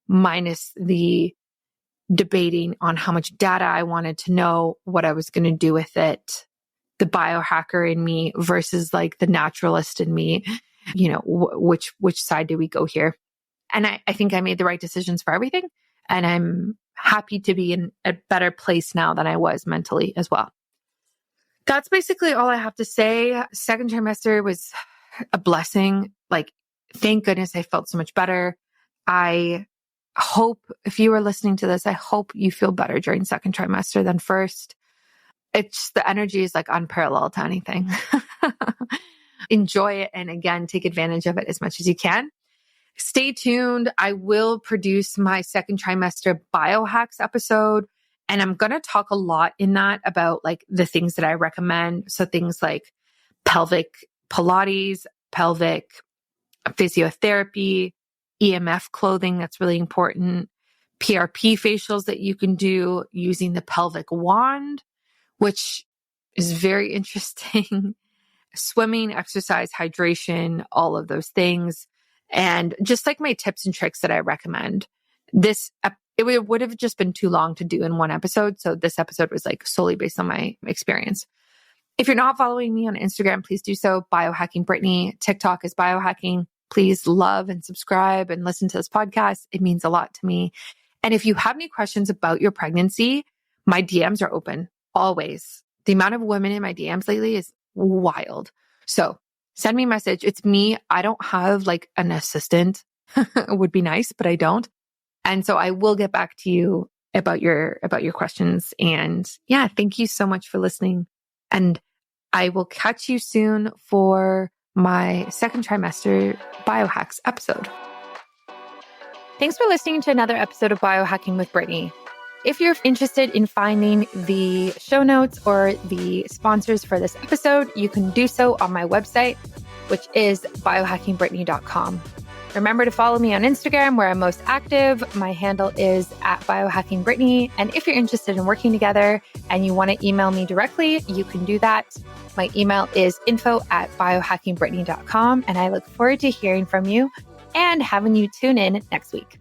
minus the debating on how much data I wanted to know, what I was going to do with it, the biohacker in me versus like the naturalist in me, which side do we go here? And I think I made the right decisions for everything. And I'm happy to be in a better place now than I was mentally as well. That's basically all I have to say. Second trimester was a blessing. Like, thank goodness I felt so much better. I hope if you are listening to this, I hope you feel better during second trimester than first. It's the energy is like unparalleled to anything. Enjoy it. And again, take advantage of it as much as you can. Stay tuned. I will produce my second trimester biohacks episode. And I'm going to talk a lot in that about like the things that I recommend. So things like pelvic Pilates, pelvic physiotherapy, EMF clothing. That's really important. PRP facials that you can do using the pelvic wand, which is very interesting. Swimming, exercise, hydration, all of those things. And just like my tips and tricks that I recommend. It would have just been too long to do in one episode. So this episode was like solely based on my experience. If you're not following me on Instagram, please do so. Biohacking Brittany. TikTok is biohacking. Please love and subscribe and listen to this podcast. It means a lot to me. And if you have any questions about your pregnancy, my DMs are open always. The amount of women in my DMs lately is wild. So send me a message. It's me. I don't have like an assistant. It would be nice, but I don't. And so I will get back to you about your questions. And yeah, thank you so much for listening. And I will catch you soon for my second trimester biohacks episode. Thanks for listening to another episode of Biohacking with Brittany. If you're interested in finding the show notes or the sponsors for this episode, you can do so on my website, which is biohackingbrittany.com. Remember to follow me on Instagram, where I'm most active. My handle is @biohackingbrittany. And if you're interested in working together and you want to email me directly, you can do that. My email is info@biohackingbrittany.com. And I look forward to hearing from you and having you tune in next week.